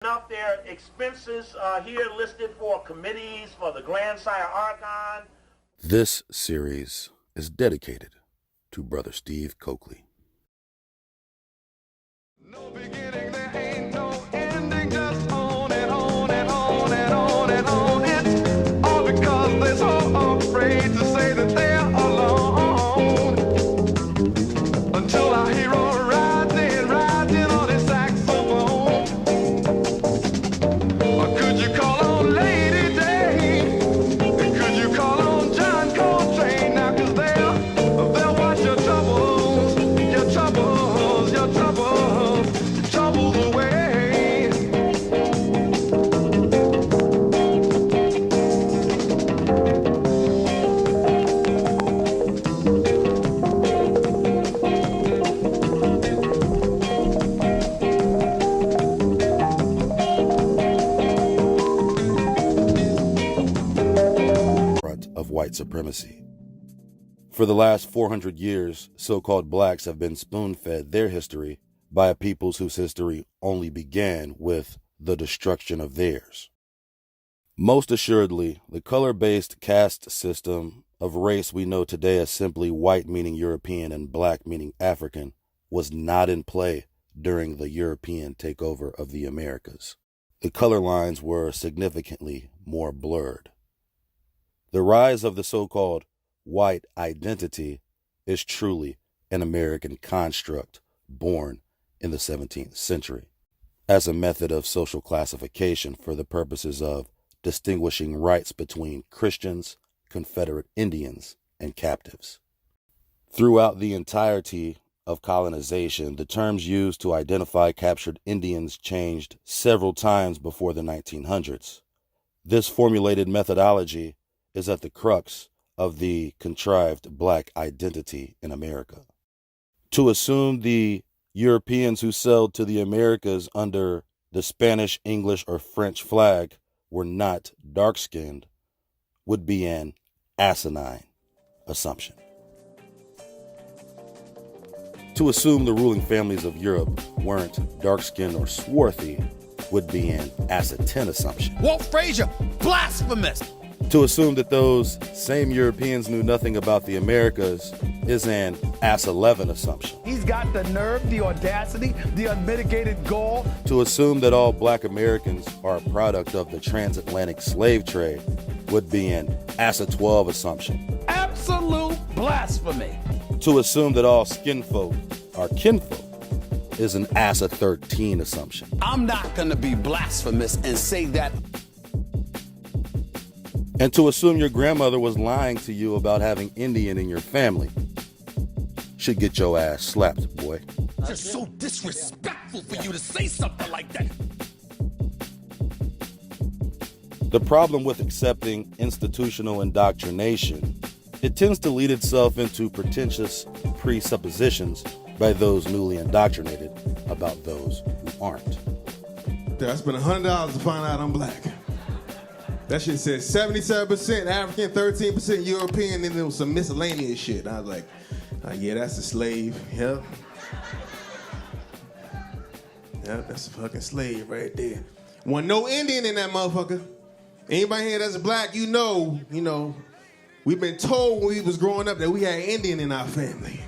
Enough, their expenses here listed for committees for the Grandsire Archon. This series is dedicated to Brother Steve Coakley. No beginning, there ain't no ending, just on and on and on and on and on. It's all because they're so afraid to say that they're alone. Until our hero rides in on his saxophone. Or could you call on Lady Day? Could you call on John Coltrane? Now, 'cause they'll wash your troubles, your troubles, your troubles, troubles away. Of white supremacy. For the last 400 years, so-called blacks have been spoon-fed their history by a peoples whose history only began with the destruction of theirs. Most assuredly, the color-based caste system of race we know today as simply white meaning European and black meaning African was not in play during the European takeover of the Americas. The color lines were significantly more blurred. The rise of the so-called white identity is truly an American construct born in the 17th century as a method of social classification for the purposes of distinguishing rights between Christians, Confederate Indians, and captives. Throughout the entirety of colonization, the terms used to identify captured Indians changed several times before the 1900s. This formulated methodology is at the crux of the contrived black identity in America. To assume the Europeans who sailed to the Americas under the Spanish, English, or French flag were not dark-skinned would be an asinine assumption. To assume the ruling families of Europe weren't dark-skinned or swarthy would be an ass-10 assumption. Walt Frazier, blasphemous! To assume that those same Europeans knew nothing about the Americas is an ass-11 assumption. He's got the nerve, the audacity, the unmitigated gall. To assume that all black Americans are a product of the transatlantic slave trade would be an ass-12 assumption. Absolute blasphemy. To assume that all skin folk are kinfolk is an ass-13 assumption. I'm not gonna be blasphemous and say that. And to assume your grandmother was lying to you about having Indian in your family should get your ass slapped, boy. It's so disrespectful for you to say something like that. The problem with accepting institutional indoctrination, it tends to lead itself into pretentious presuppositions by those newly indoctrinated about those who aren't. I spent $100 to find out I'm black. That shit said 77% African, 13% European, and there was some miscellaneous shit. I was like, yeah, that's a slave. Yep. Yep, that's a fucking slave right there. Wasn't no Indian in that motherfucker. Anybody here that's black, you know, we've been told when we was growing up that we had Indian in our family.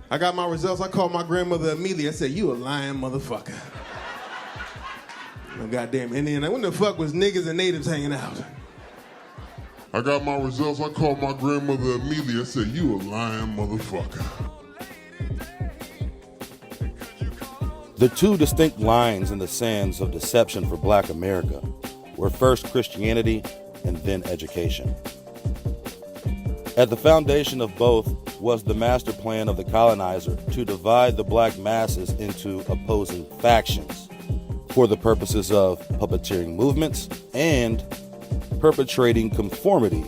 I got my results. I called my grandmother Amelia. I said, you a lying motherfucker. No goddamn Indian. When the fuck was niggas and natives hanging out? I got my results. I called my grandmother Amelia. I said, you a lying motherfucker. The two distinct lines in the sands of deception for black America were first Christianity and then education. At the foundation of both was the master plan of the colonizer to divide the black masses into opposing factions for the purposes of puppeteering movements and perpetrating conformity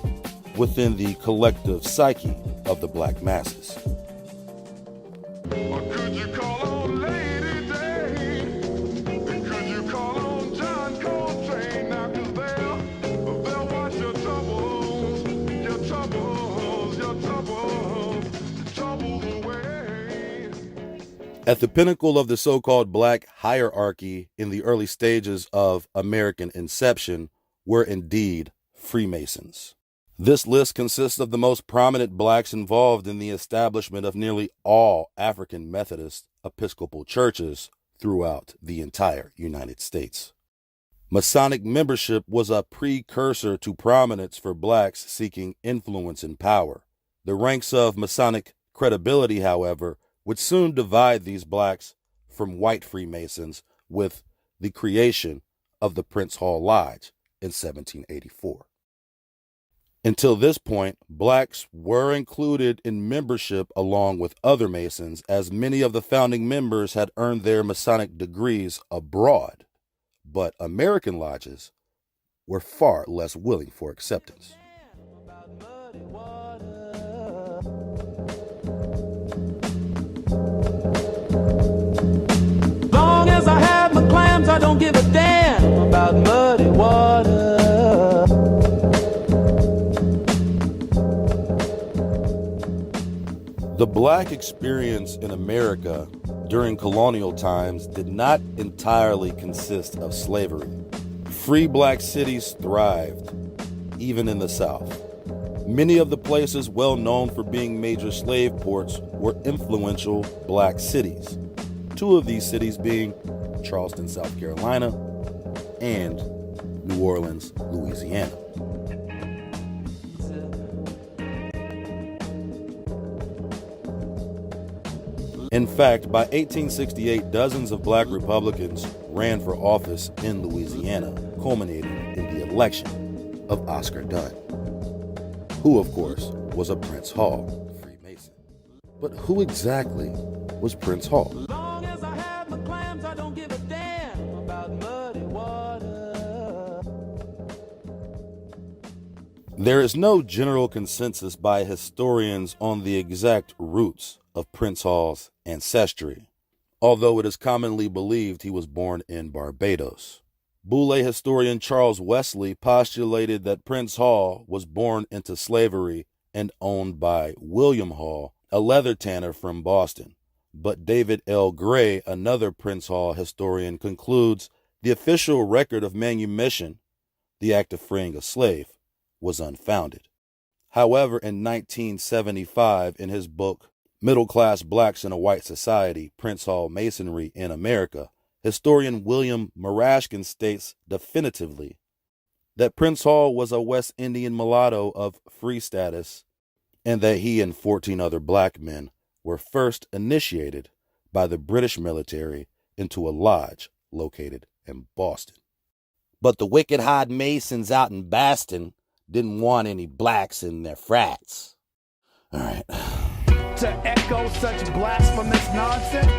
within the collective psyche of the black masses. Or could you call on Lady Day? Could you call on John Coltrane? Now, 'cause they'll wash your troubles, your troubles, your troubles, troubles away. At the pinnacle of the so-called black hierarchy in the early stages of American inception were indeed Freemasons. This list consists of the most prominent blacks involved in the establishment of nearly all African Methodist Episcopal churches throughout the entire United States. Masonic membership was a precursor to prominence for blacks seeking influence and power. The ranks of Masonic credibility, however, would soon divide these blacks from white Freemasons with the creation of the Prince Hall Lodge in 1784. Until this point, blacks were included in membership along with other Masons, as many of the founding members had earned their Masonic degrees abroad, but American lodges were far less willing for acceptance. Long as I have my clams, I don't give a damn about muddy water. The black experience in America during colonial times did not entirely consist of slavery. Free black cities thrived, even in the South. Many of the places well known for being major slave ports were influential black cities. Two of these cities being Charleston, South Carolina, and New Orleans, Louisiana. In fact, by 1868, dozens of black Republicans ran for office in Louisiana, culminating in the election of Oscar Dunn, who, of course, was a Prince Hall Freemason. But who exactly was Prince Hall? Long as I have my clams, I don't give a damn about muddy water. There is no general consensus by historians on the exact roots of Prince Hall's ancestry, although it is commonly believed he was born in Barbados. Boule historian Charles Wesley postulated that Prince Hall was born into slavery and owned by William Hall, a leather tanner from Boston. But David L. Gray, another Prince Hall historian, concludes the official record of manumission, the act of freeing a slave, was unfounded. However, in 1975, in his book Middle-Class Blacks in a White Society, Prince Hall Masonry in America, historian William Marashkin states definitively that Prince Hall was a West Indian mulatto of free status and that he and 14 other black men were first initiated by the British military into a lodge located in Boston. But the wicked hot Masons out in Boston didn't want any blacks in their frats. All right. To echo such blasphemous nonsense?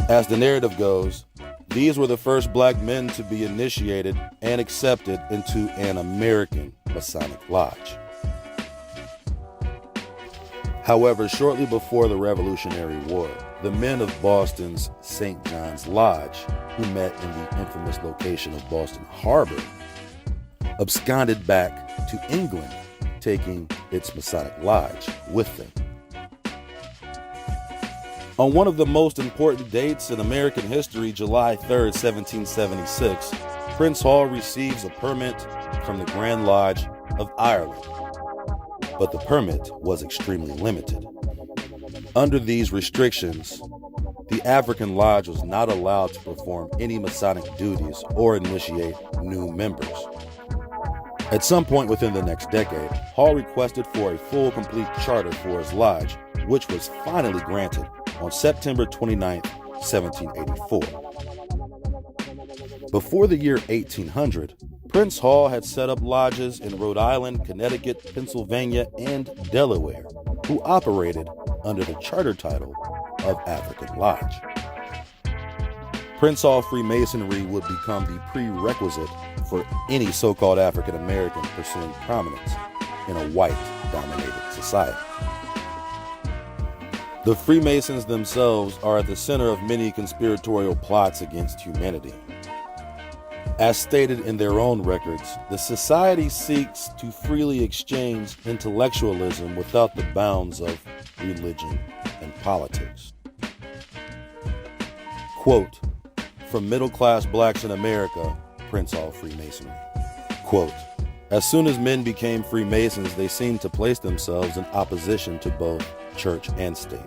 As the narrative goes, these were the first black men to be initiated and accepted into an American Masonic lodge. However, shortly before the Revolutionary War, the men of Boston's St. John's Lodge, who met in the infamous location of Boston Harbor, absconded back to England, taking its Masonic lodge with them. On one of the most important dates in American history, July 3rd, 1776, Prince Hall receives a permit from the Grand Lodge of Ireland. But the permit was extremely limited. Under these restrictions, the African Lodge was not allowed to perform any Masonic duties or initiate new members. At some point within the next decade, Hall requested for a full, complete charter for his lodge, which was finally granted on September 29, 1784. Before the year 1800, Prince Hall had set up lodges in Rhode Island, Connecticut, Pennsylvania, and Delaware, who operated under the charter title of African Lodge. Prince Hall Freemasonry would become the prerequisite for any so-called African American pursuing prominence in a white-dominated society. The Freemasons themselves are at the center of many conspiratorial plots against humanity. As stated in their own records, the society seeks to freely exchange intellectualism without the bounds of religion and politics. Quote, from middle-class blacks in America, prints all Freemasonry. Quote, as soon as men became Freemasons, they seemed to place themselves in opposition to both church and state.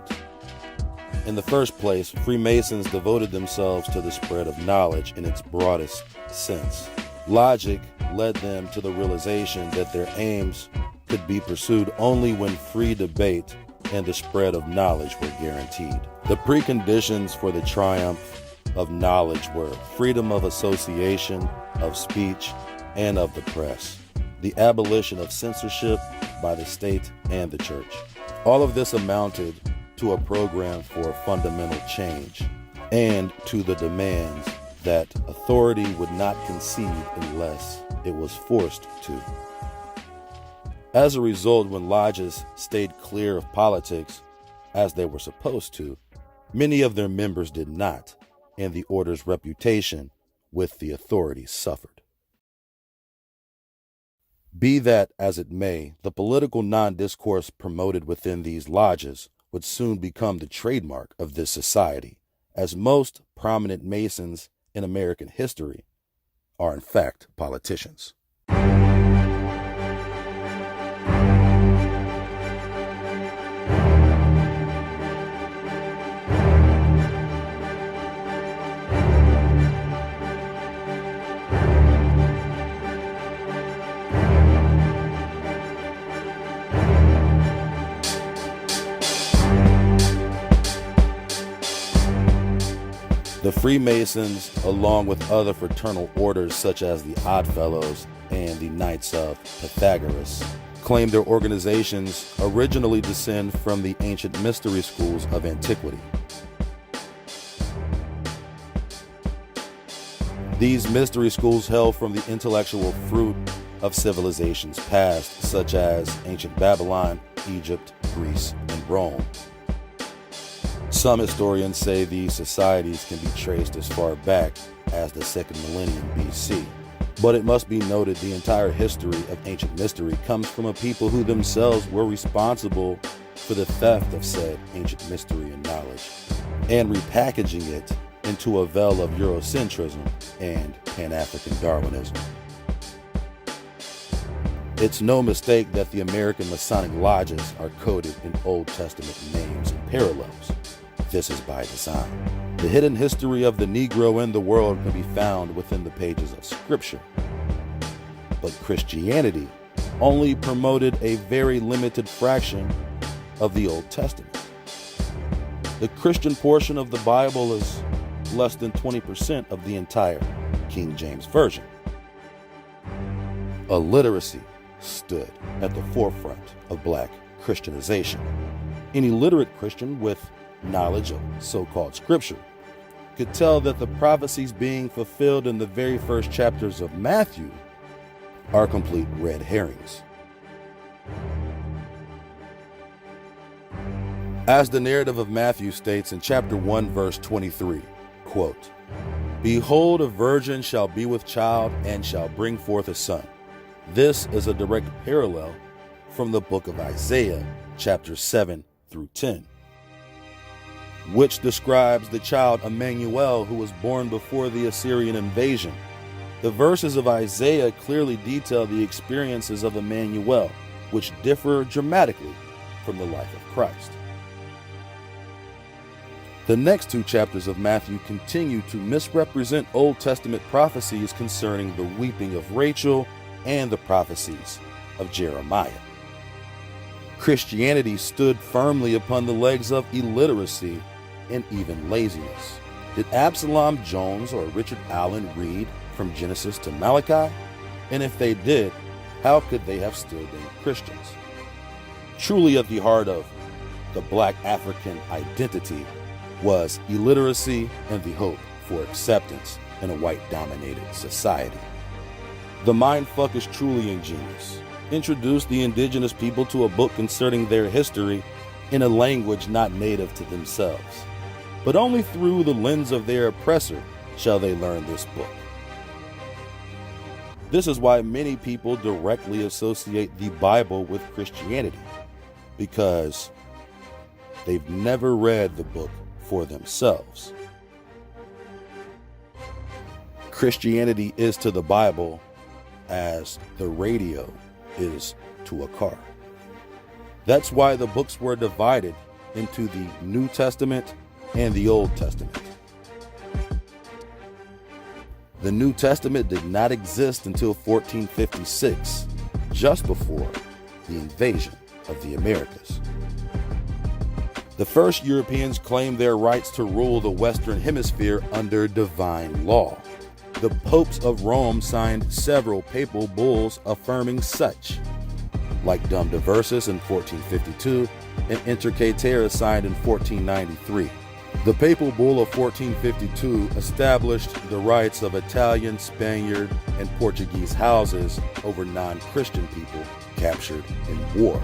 In the first place, Freemasons devoted themselves to the spread of knowledge in its broadest sense. Logic led them to the realization that their aims could be pursued only when free debate and the spread of knowledge were guaranteed. The preconditions for the triumph of knowledge were freedom of association, of speech, and of the press, the abolition of censorship by the state and the church. All of this amounted to a program for fundamental change and to the demands that authority would not concede unless it was forced to. As a result, when lodges stayed clear of politics, as they were supposed to, many of their members did not, and the order's reputation with the authorities suffered. Be that as it may, the political non-discourse promoted within these lodges would soon become the trademark of this society, as most prominent Masons in American history are in fact politicians. The Freemasons, along with other fraternal orders such as the Oddfellows and the Knights of Pythagoras, claim their organizations originally descend from the ancient mystery schools of antiquity. These mystery schools hail from the intellectual fruit of civilizations past, such as ancient Babylon, Egypt, Greece, and Rome. Some historians say these societies can be traced as far back as the 2nd millennium BC. But it must be noted the entire history of ancient mystery comes from a people who themselves were responsible for the theft of said ancient mystery and knowledge, and repackaging it into a veil of Eurocentrism and Pan-African Darwinism. It's no mistake that the American Masonic lodges are coded in Old Testament names and parallels. This is by design. The hidden history of the Negro in the world can be found within the pages of Scripture. But Christianity only promoted a very limited fraction of the Old Testament. The Christian portion of the Bible is less than 20% of the entire King James Version. Illiteracy stood at the forefront of black Christianization. An illiterate Christian with knowledge of so-called Scripture could tell that the prophecies being fulfilled in the very first chapters of Matthew are complete red herrings. As the narrative of Matthew states in chapter 1, verse 23, quote, behold, a virgin shall be with child and shall bring forth a son. This is a direct parallel from the book of Isaiah, chapter 7 through 10. Which describes the child Emmanuel who was born before the Assyrian invasion. The verses of Isaiah clearly detail the experiences of Emmanuel, which differ dramatically from the life of Christ. The next two chapters of Matthew continue to misrepresent Old Testament prophecies concerning the weeping of Rachel and the prophecies of Jeremiah. Christianity stood firmly upon the legs of illiteracy and even laziness. Did Absalom Jones or Richard Allen read from Genesis to Malachi? And if they did, how could they have still been Christians? Truly at the heart of the black African identity was illiteracy and the hope for acceptance in a white-dominated society. The mindfuck is truly ingenious. Introduce the indigenous people to a book concerning their history in a language not native to themselves. But only through the lens of their oppressor shall they learn this book. This is why many people directly associate the Bible with Christianity, because they've never read the book for themselves. Christianity is to the Bible as the radio is to a car. That's why the books were divided into the New Testament and the Old Testament. The New Testament did not exist until 1456, just before the invasion of the Americas. The first Europeans claimed their rights to rule the Western Hemisphere under divine law. The popes of Rome signed several papal bulls affirming such, like Dum Diversus in 1452 and Inter Caetera signed in 1493. The papal bull of 1452 established the rights of Italian, Spaniard, and Portuguese houses over non-Christian people captured in war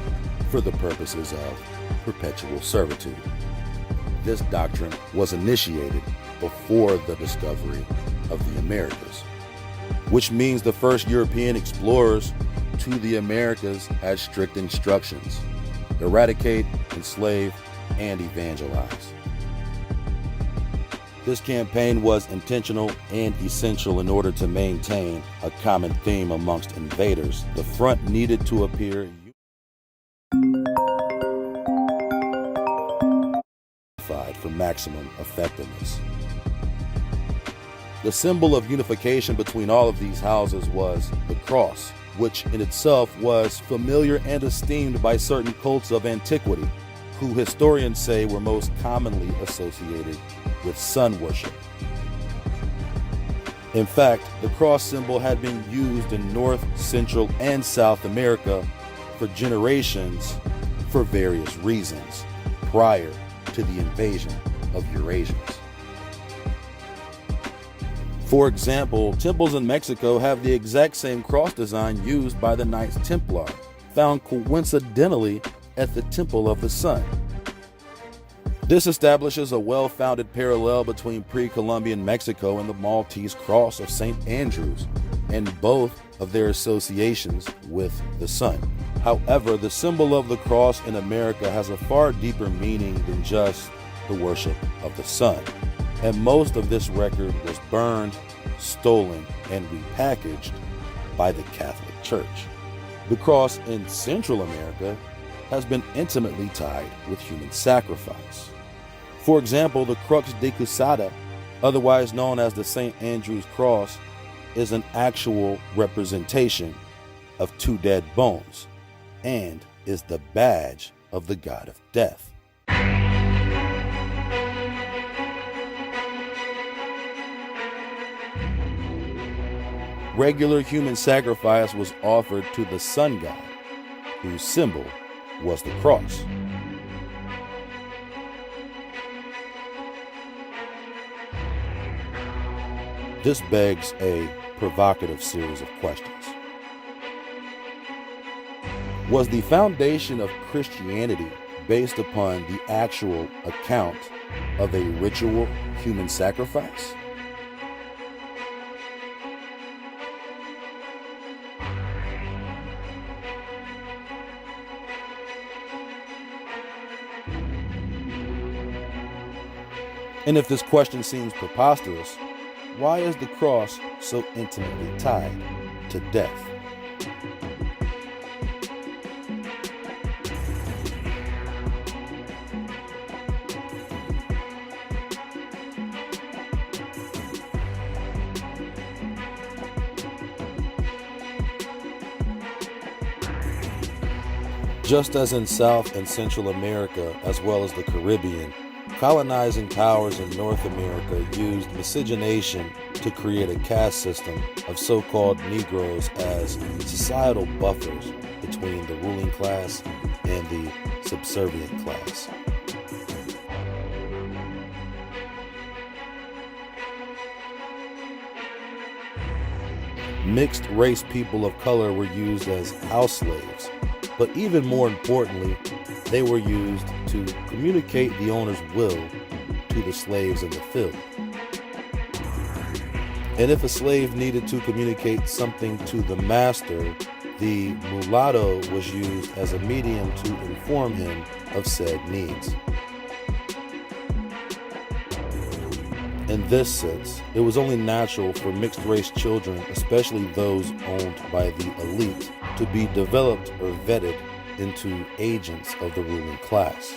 for the purposes of perpetual servitude. This doctrine was initiated before the discovery of the Americas, which means the first European explorers to the Americas had strict instructions: eradicate, enslave, and evangelize. This campaign was intentional and essential in order to maintain a common theme amongst invaders. The front needed to appear unified for maximum effectiveness. The symbol of unification between all of these houses was the cross, which in itself was familiar and esteemed by certain cults of antiquity, who historians say were most commonly associated with sun worship. In fact, the cross symbol had been used in North, Central, and South America for generations for various reasons prior to the invasion of Eurasians. For example, temples in Mexico have the exact same cross design used by the Knights Templar, found coincidentally at the Temple of the Sun. This establishes a well-founded parallel between pre-Columbian Mexico and the Maltese cross of St. Andrews, and both of their associations with the sun. However, the symbol of the cross in America has a far deeper meaning than just the worship of the sun, and most of this record was burned, stolen, and repackaged by the Catholic Church. The cross in Central America has been intimately tied with human sacrifice. For example, the Crux de Cusada, otherwise known as the St. Andrew's Cross, is an actual representation of two dead bones and is the badge of the god of death. Regular human sacrifice was offered to the sun god, whose symbol was the cross. This begs a provocative series of questions. Was the foundation of Christianity based upon the actual account of a ritual human sacrifice? And if this question seems preposterous, why is the cross so intimately tied to death? Just as in South and Central America, as well as the Caribbean, colonizing powers in North America used miscegenation to create a caste system of so-called Negroes as societal buffers between the ruling class and the subservient class. Mixed race people of color were used as house slaves, but even more importantly, they were used to communicate the owner's will to the slaves in the field. And if a slave needed to communicate something to the master, the mulatto was used as a medium to inform him of said needs. In this sense, it was only natural for mixed-race children, especially those owned by the elite, to be developed or vetted into agents of the ruling class.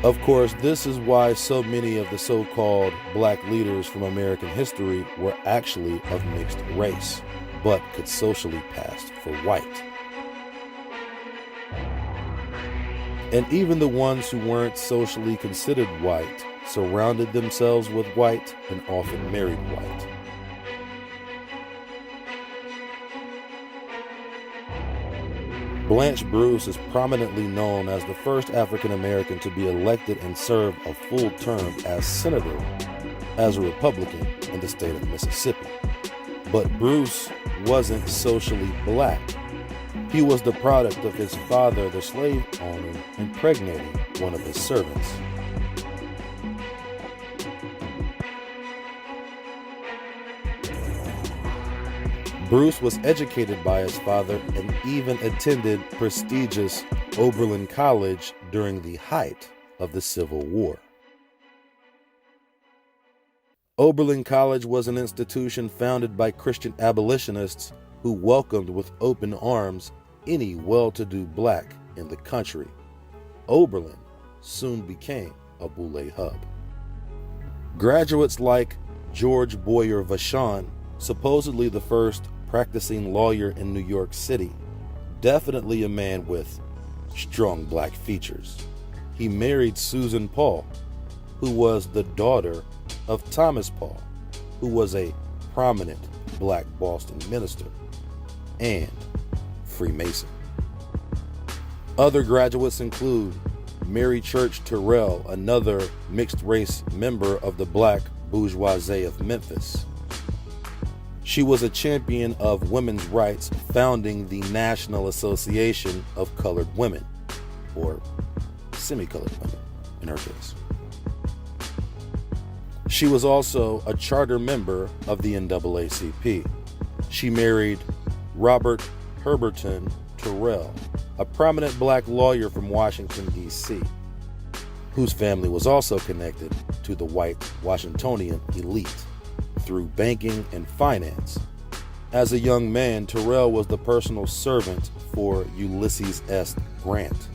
Of course, this is why so many of the so-called black leaders from American history were actually of mixed race, but could socially pass for white. And even the ones who weren't socially considered white surrounded themselves with white and often married white. Blanche Bruce is prominently known as the first African American to be elected and serve a full term as senator as a Republican in the state of Mississippi. But Bruce wasn't socially black. He was the product of his father, the slave owner, impregnating one of his servants. Bruce was educated by his father and even attended prestigious Oberlin College during the height of the Civil War. Oberlin College was an institution founded by Christian abolitionists who welcomed with open arms any well-to-do black in the country. Oberlin soon became a Boule hub. Graduates like George Boyer Vachon, supposedly the first practicing lawyer in New York City, definitely a man with strong black features. He married Susan Paul, who was the daughter of Thomas Paul, who was a prominent black Boston minister and Freemason. Other graduates include Mary Church Terrell, another mixed-race member of the black bourgeoisie of Memphis. She was a champion of women's rights, founding the National Association of Colored Women, or semi-colored women in her case. She was also a charter member of the NAACP. She married Robert Herberton Terrell, a prominent black lawyer from Washington, D.C., whose family was also connected to the white Washingtonian elite through banking and finance. As a young man, Terrell was the personal servant for Ulysses S. Grant.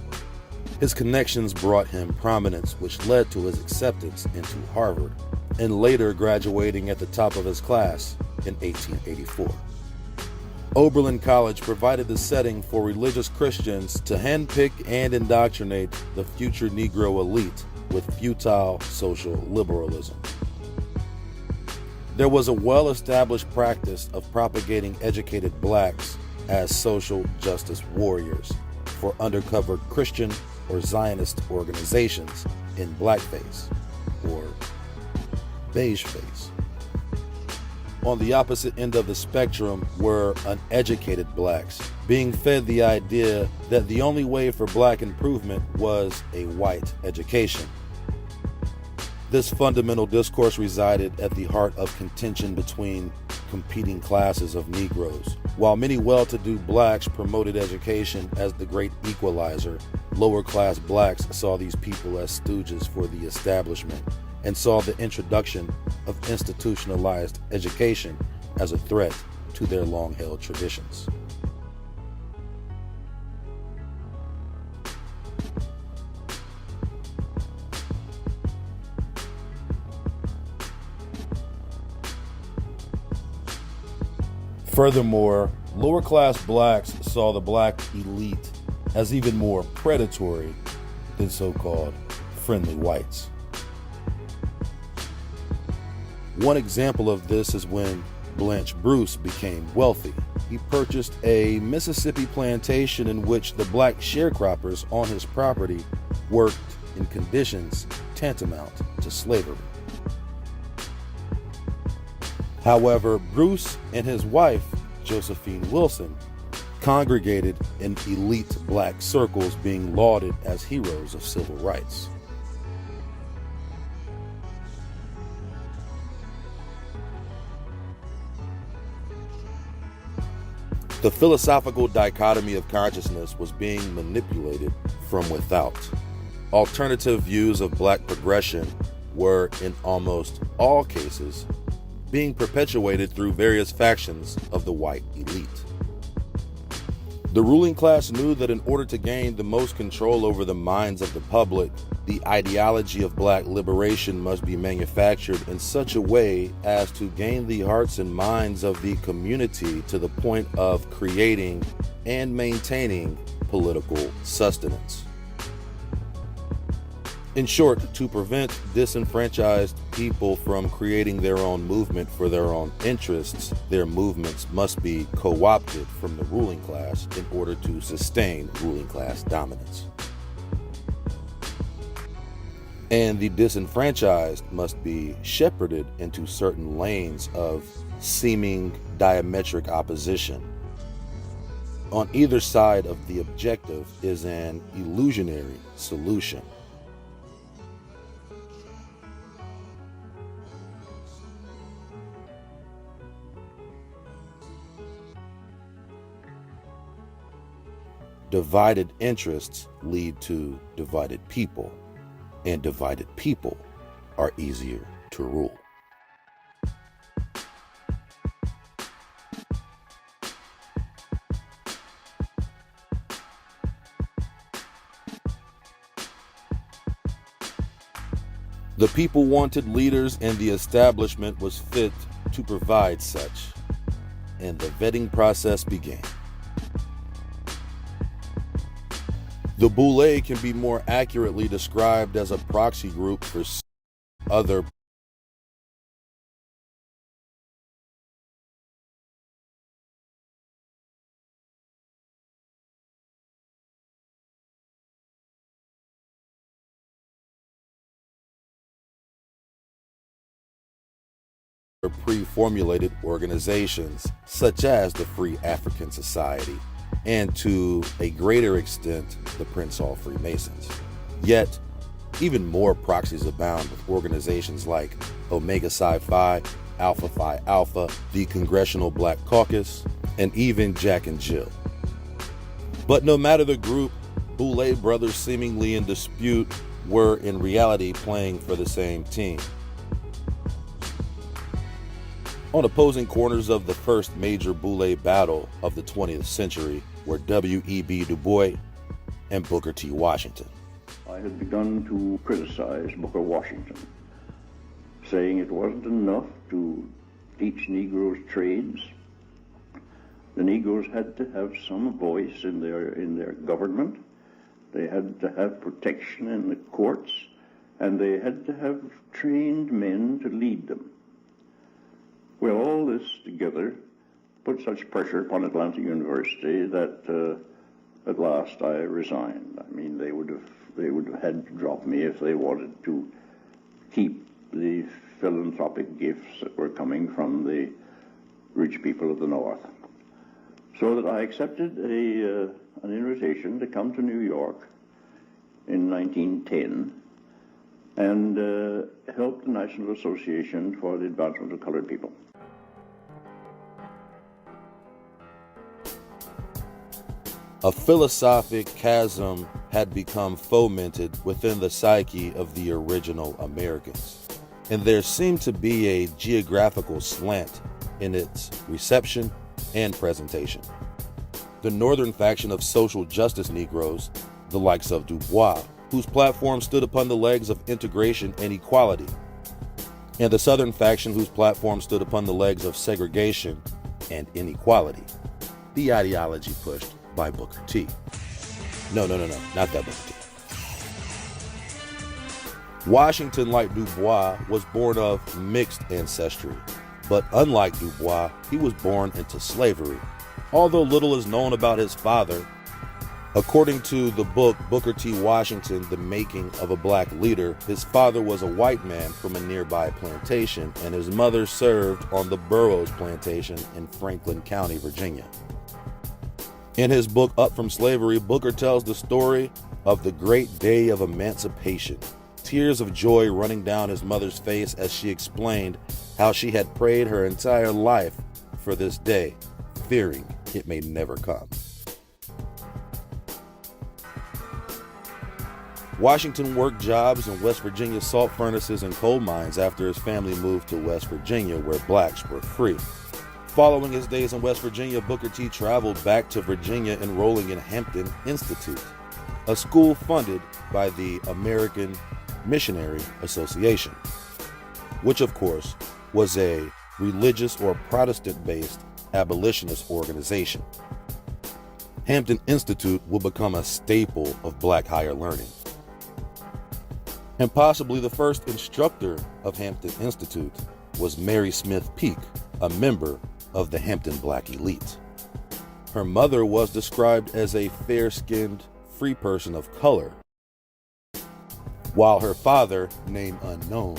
His connections brought him prominence, which led to his acceptance into Harvard, and later graduating at the top of his class in 1884. Oberlin College provided the setting for religious Christians to handpick and indoctrinate the future Negro elite with futile social liberalism. There was a well-established practice of propagating educated blacks as social justice warriors for undercover Christian or Zionist organizations in blackface or beigeface. On the opposite end of the spectrum were uneducated blacks, being fed the idea that the only way for black improvement was a white education. This fundamental discourse resided at the heart of contention between competing classes of Negroes. While many well-to-do blacks promoted education as the great equalizer, lower-class blacks saw these people as stooges for the establishment and saw the introduction of institutionalized education as a threat to their long-held traditions. Furthermore, lower-class blacks saw the black elite as even more predatory than so-called friendly whites. One example of this is when Blanche Bruce became wealthy. He purchased a Mississippi plantation in which the black sharecroppers on his property worked in conditions tantamount to slavery. However, Bruce and his wife, Josephine Wilson, congregated in elite black circles, being lauded as heroes of civil rights. The philosophical dichotomy of consciousness was being manipulated from without. Alternative views of black progression were, in almost all cases, being perpetuated through various factions of the white elite. The ruling class knew that in order to gain the most control over the minds of the public, the ideology of black liberation must be manufactured in such a way as to gain the hearts and minds of the community to the point of creating and maintaining political sustenance. In short, to prevent disenfranchised people from creating their own movement for their own interests, their movements must be co-opted from the ruling class in order to sustain ruling class dominance. And the disenfranchised must be shepherded into certain lanes of seeming diametric opposition. On either side of the objective is an illusionary solution. Divided interests lead to divided people, and divided people are easier to rule. The people wanted leaders, and the establishment was fit to provide such, and the vetting process began. The Boule can be more accurately described as a proxy group for other pre-formulated organizations, such as the Free African Society, and to a greater extent, the Prince Hall Freemasons. Yet, even more proxies abound with organizations like Omega Psi Phi, Alpha Phi Alpha, the Congressional Black Caucus, and even Jack and Jill. But no matter the group, Boule brothers seemingly in dispute were in reality playing for the same team. On opposing corners of the first major Boule battle of the 20th century were W.E.B. Du Bois and Booker T. Washington. I had begun to criticize Booker Washington, saying it wasn't enough to teach Negroes trades. The Negroes had to have some voice in their government. They had to have protection in the courts, and they had to have trained men to lead them. Well, all this together put such pressure upon Atlanta University that at last I resigned. I mean, they would have had to drop me if they wanted to keep the philanthropic gifts that were coming from the rich people of the North. So that I accepted an invitation to come to New York in 1910 and help the National Association for the Advancement of Colored People. A philosophic chasm had become fomented within the psyche of the original Americans, and there seemed to be a geographical slant in its reception and presentation. The northern faction of social justice Negroes, the likes of Du Bois, whose platform stood upon the legs of integration and equality, and the southern faction whose platform stood upon the legs of segregation and inequality, the ideology pushed by Booker T. No, not that Booker T. Washington, like Du Bois, was born of mixed ancestry, but unlike Du Bois, he was born into slavery. Although little is known about his father, according to the book Booker T. Washington, The Making of a Black Leader, his father was a white man from a nearby plantation, and his mother served on the Burroughs plantation in Franklin County, Virginia. In his book Up From Slavery, Booker tells the story of the great day of emancipation, tears of joy running down his mother's face as she explained how she had prayed her entire life for this day, fearing it may never come. Washington worked jobs in West Virginia salt furnaces and coal mines after his family moved to West Virginia, where blacks were free. Following his days in West Virginia, Booker T traveled back to Virginia, enrolling in Hampton Institute, a school funded by the American Missionary Association, which of course was a religious or Protestant-based abolitionist organization. Hampton Institute will become a staple of black higher learning. And possibly the first instructor of Hampton Institute was Mary Smith Peake, a member of the Hampton Black elite. Her mother was described as a fair-skinned, free person of color, while her father, name unknown,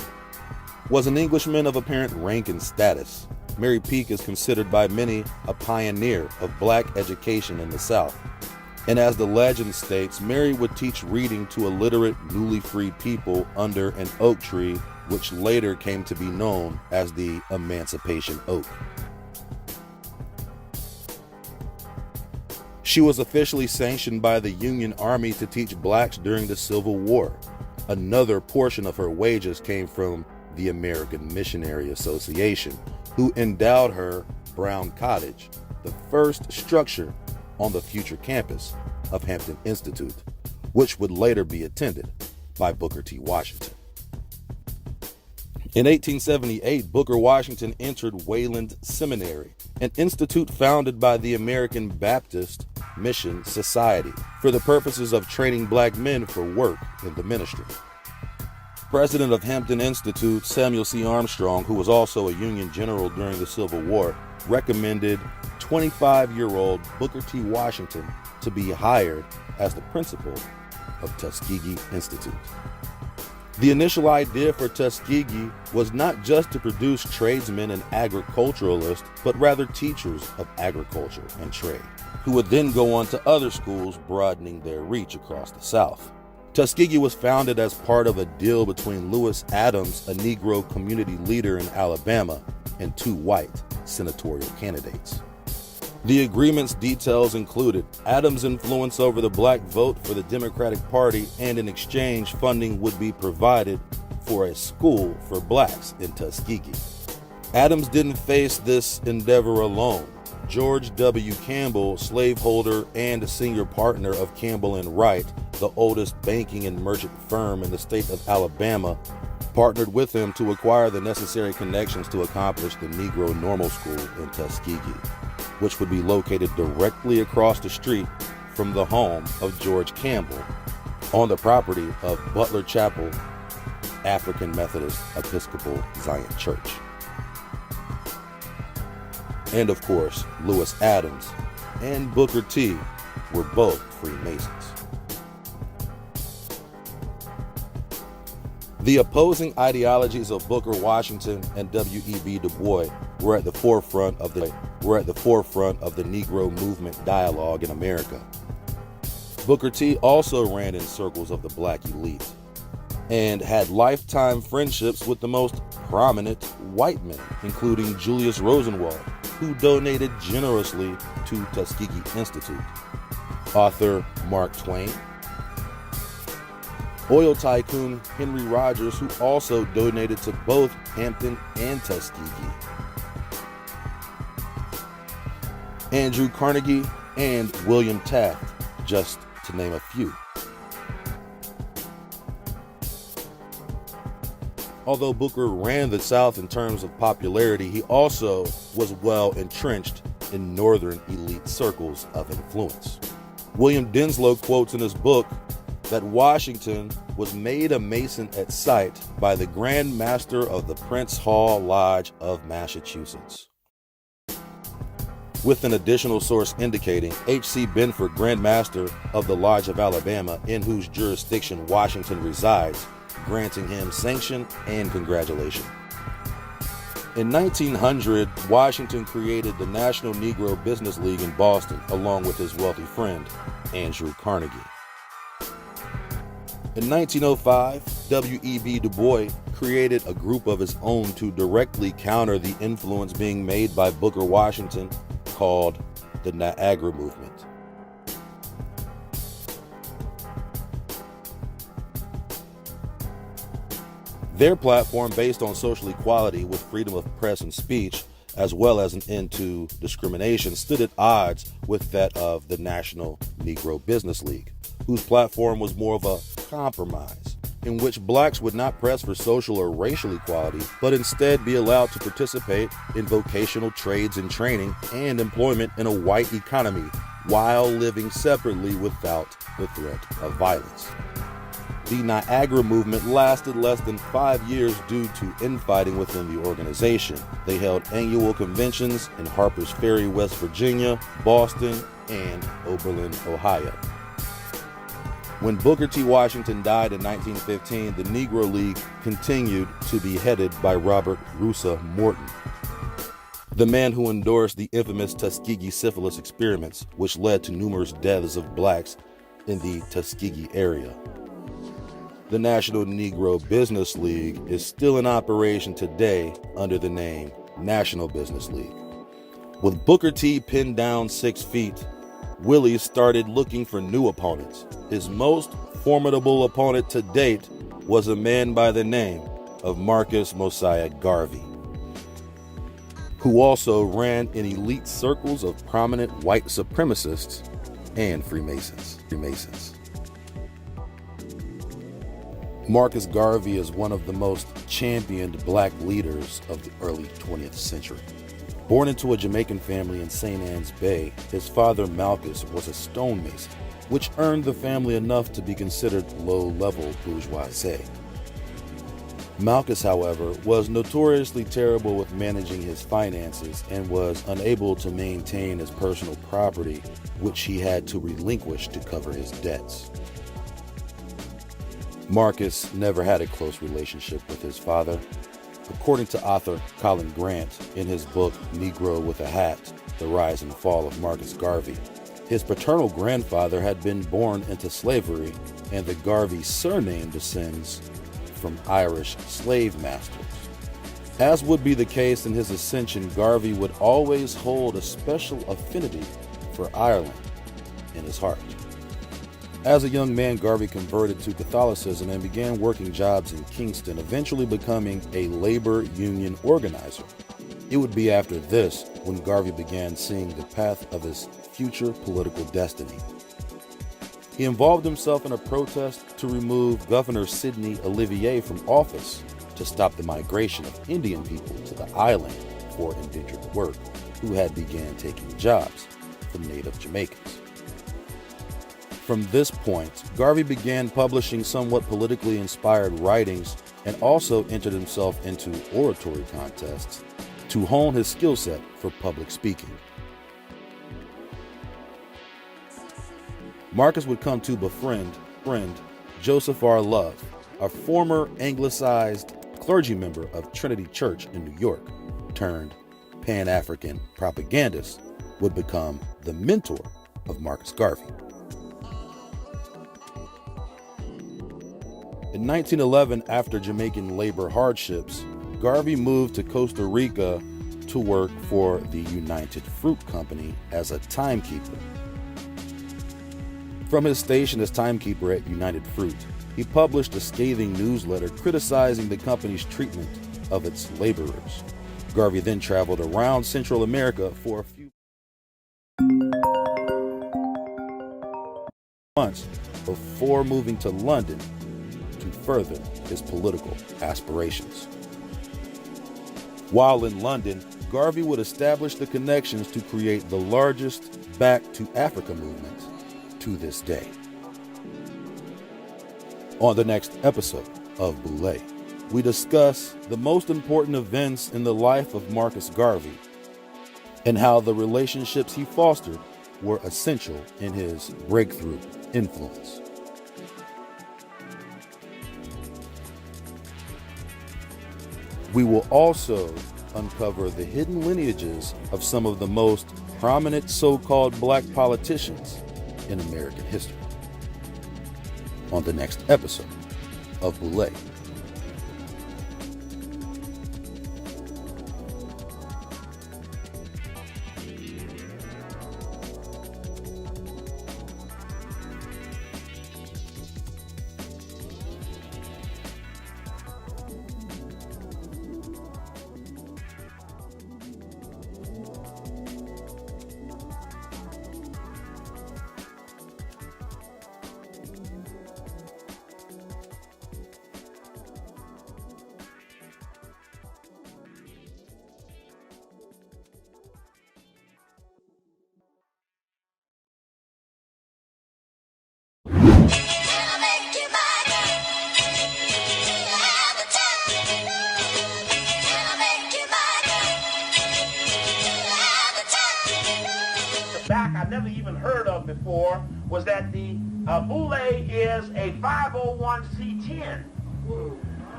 was an Englishman of apparent rank and status. Mary Peake is considered by many a pioneer of black education in the South. And as the legend states, Mary would teach reading to illiterate, newly freed people under an oak tree, which later came to be known as the Emancipation Oak. She was officially sanctioned by the Union Army to teach blacks during the Civil War. Another portion of her wages came from the American Missionary Association, who endowed her Brown Cottage, the first structure on the future campus of Hampton Institute, which would later be attended by Booker T. Washington. In 1878, Booker Washington entered Wayland Seminary, an institute founded by the American Baptist Mission Society for the purposes of training black men for work in the ministry. President of Hampton Institute, Samuel C. Armstrong, who was also a Union general during the Civil War, recommended 25-year-old Booker T. Washington to be hired as the principal of Tuskegee Institute. The initial idea for Tuskegee was not just to produce tradesmen and agriculturalists, but rather teachers of agriculture and trade, who would then go on to other schools, broadening their reach across the South. Tuskegee was founded as part of a deal between Lewis Adams, a Negro community leader in Alabama, and two white senatorial candidates. The agreement's details included Adams' influence over the black vote for the Democratic Party, and in exchange, funding would be provided for a school for blacks in Tuskegee. Adams didn't face this endeavor alone. George W. Campbell, slaveholder and senior partner of Campbell and Wright, the oldest banking and merchant firm in the state of Alabama, partnered with him to acquire the necessary connections to accomplish the Negro Normal School in Tuskegee, which would be located directly across the street from the home of George Campbell on the property of Butler Chapel African Methodist Episcopal Zion Church. And of course, Lewis Adams and Booker T were both Freemasons. The opposing ideologies of Booker Washington and W.E.B. Du Bois were at the forefront of the Negro movement dialogue in America. Booker T also ran in circles of the black elite and had lifetime friendships with the most prominent white men, including Julius Rosenwald, who donated generously to Tuskegee Institute, author Mark Twain, oil tycoon Henry Rogers, who also donated to both Hampton and Tuskegee, Andrew Carnegie, and William Taft, just to name a few. Although Booker ran the South in terms of popularity, he also was well entrenched in Northern elite circles of influence. William Denslow quotes in his book that Washington was made a Mason at sight by the Grand Master of the Prince Hall Lodge of Massachusetts, with an additional source indicating H.C. Benford, Grand Master of the Lodge of Alabama, in whose jurisdiction Washington resides, granting him sanction and congratulation. In 1900, Washington created the National Negro Business League in Boston, along with his wealthy friend, Andrew Carnegie. In 1905, W.E.B. Du Bois created a group of his own to directly counter the influence being made by Booker Washington called the Niagara Movement. Their platform, based on social equality with freedom of press and speech, as well as an end to discrimination, stood at odds with that of the National Negro Business League, whose platform was more of a compromise, in which blacks would not press for social or racial equality, but instead be allowed to participate in vocational trades and training and employment in a white economy while living separately without the threat of violence. The Niagara Movement lasted less than 5 years due to infighting within the organization. They held annual conventions in Harpers Ferry, West Virginia, Boston, and Oberlin, Ohio. When Booker T. Washington died in 1915, the Negro League continued to be headed by Robert Russa Morton, the man who endorsed the infamous Tuskegee syphilis experiments, which led to numerous deaths of blacks in the Tuskegee area. The National Negro Business League is still in operation today under the name National Business League. With Booker T pinned down 6 feet, Willie started looking for new opponents. His most formidable opponent to date was a man by the name of Marcus Mosiah Garvey, who also ran in elite circles of prominent white supremacists and Freemasons. Marcus Garvey is one of the most championed black leaders of the early 20th century. Born into a Jamaican family in St. Ann's Bay, his father Malchus was a stonemason, which earned the family enough to be considered low-level bourgeoisie. Malchus, however, was notoriously terrible with managing his finances and was unable to maintain his personal property, which he had to relinquish to cover his debts. Marcus never had a close relationship with his father. According to author Colin Grant in his book Negro with a Hat, The Rise and Fall of Marcus Garvey, his paternal grandfather had been born into slavery, and the Garvey surname descends from Irish slave masters. As would be the case in his ascension, Garvey would always hold a special affinity for Ireland in his heart. As a young man, Garvey converted to Catholicism and began working jobs in Kingston, eventually becoming a labor union organizer. It would be after this when Garvey began seeing the path of his future political destiny. He involved himself in a protest to remove Governor Sidney Olivier from office to stop the migration of Indian people to the island for indentured work, who had began taking jobs from native Jamaicans. From this point, Garvey began publishing somewhat politically inspired writings and also entered himself into oratory contests to hone his skill set for public speaking. Marcus would come to befriend Joseph R. Love, a former anglicized clergy member of Trinity Church in New York, turned Pan-African propagandist, would become the mentor of Marcus Garvey. In 1911, after Jamaican labor hardships, Garvey moved to Costa Rica to work for the United Fruit Company as a timekeeper. From his station as timekeeper at United Fruit, he published a scathing newsletter criticizing the company's treatment of its laborers. Garvey then traveled around Central America for a few months before moving to London to further his political aspirations. While in London, Garvey would establish the connections to create the largest Back to Africa movement to this day. On the next episode of Boulé, we discuss the most important events in the life of Marcus Garvey and how the relationships he fostered were essential in his breakthrough influence. We will also uncover the hidden lineages of some of the most prominent so-called black politicians in American history. On the next episode of Boulé. never even heard of before was that the Boule is a 501c10.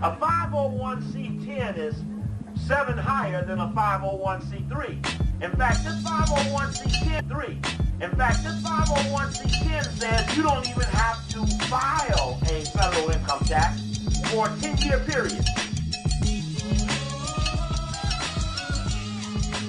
A 501c10 is 7 higher than a 501c3. In fact, this 501c10 says you don't even have to file a federal income tax for a 10-year period.